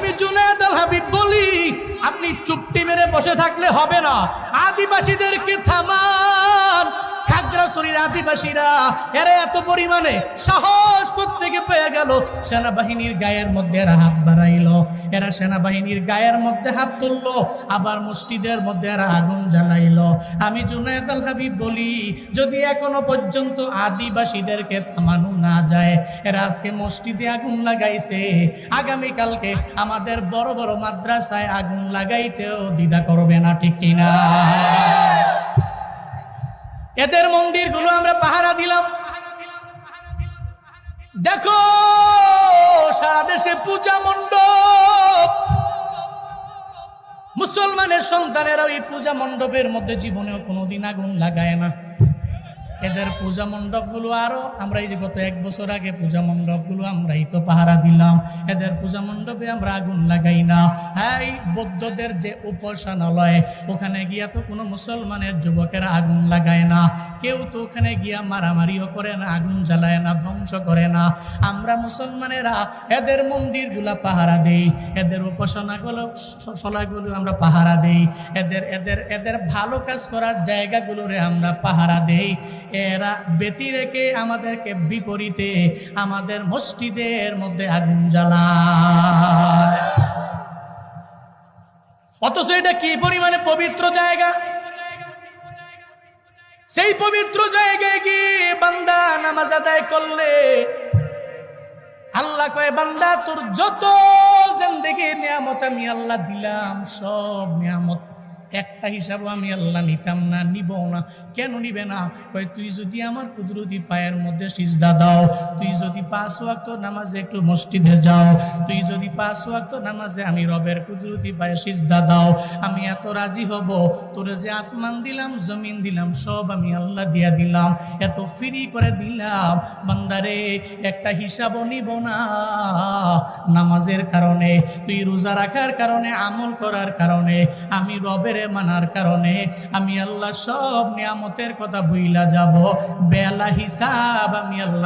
আমি জুনায়েদ আল হাবিব বলি, আপনি চুপটি মেরে বসে থাকলে হবে না, আদিবাসীদেরকে থামান। খাগড়াছড়ির আদিবাসীরা এরা এত পরিমাণে সাহস থেকে পেয়ে গেল, সেনাবাহিনীর গায়ের মধ্যে এরা হাত বাড়াইলো, এরা সেনাবাহিনীর গায়ের মধ্যে হাত তুললো, আবার মসজিদের মধ্যে এরা আগুন জ্বালাইলো। আমি জুনায়েদ আল হাবিব বলি, যদি এখনো পর্যন্ত আদিবাসীদেরকে থামানো না যায়, এরা আজকে মসজিদে আগুন লাগাইছে, আগামীকালকে আমাদের বড় বড় মাদ্রাসায় আগুন লাগাইতেও দ্বিধা করবে না, ঠিক কিনা? এদের মন্দিরগুলো আমরা পাহারা দিলাম। দেখো সারা দেশে পূজা মণ্ডপ, মুসলমানের সন্তানেরা ওই পূজা মণ্ডপের মধ্যে জীবনেও কোনোদিন আগুন লাগায় না। এদের পূজা মণ্ডপগুলো আরো, আমরা এই যে গত 1 বছর আগে পূজা মণ্ডপগুলো আমরাই তো পাহারা দিলাম, এদের পূজা মণ্ডপে আমরা আগুন লাগাই না। এই বৌদ্ধদের যে উপাসনালয়, ওখানে গিয়া তো কোনো মুসলমানের যুবকেরা আগুন লাগায় না, কেউ তো ওখানে গিয়া মারামারিও করে না, আগুন জ্বালায় না, ধ্বংস করে না। আমরা মুসলমানেরা এদের মন্দিরগুলা পাহারা দেই, এদের উপাসনাগুলো সলাগুলো আমরা পাহারা দেই, এদের এদের এদের ভালো কাজ করার জায়গাগুলোরে আমরা পাহারা দেই। এরা ব্যতি রেখে আমাদেরকে বিপরীতে আমাদের মসজিদের মধ্যে আগুন জ্বালায়। অথচ এটা কি পরিমাণে পবিত্র জায়গা, সেই পবিত্র জায়গায় গিয়ে বান্দা নামাজ আদায় করলে আল্লাহ কয়, বান্দা তোর যত জিন্দেগির নিয়ামত আমি আল্লাহ দিলাম, সব নিয়ামত একটা হিসাবও আমি আল্লাহ নিতাম না, নিব না। কেন নিবে না? কই তুই যদি আমার কুদরতি পায়ের মধ্যে সিজদা দাও, তুই যদি 5 ওয়াক্ত নামাজে একটু মসজিদে যাও, তুই যদি 5 ওয়াক্ত নামাজে আমি রবের কুদরতি পায়ে সিজদা দাও, আমি এত রাজি হব। তোরে যে আসমান দিলাম, জমিন দিলাম, সব আমি আল্লাহ দিয়া দিলাম, এত ফ্রি করে দিলাম। বান্দারে একটা হিসাবও নিব না। নামাজের কারণে, তুই রোজা রাখার কারণে, আমল করার কারণে, আমি রবের মানার কারণে আমি আল্লাহ সব নিয়ামতের কথা ভুইলা যাব, বেলা হিসাব আমি আল্লাহ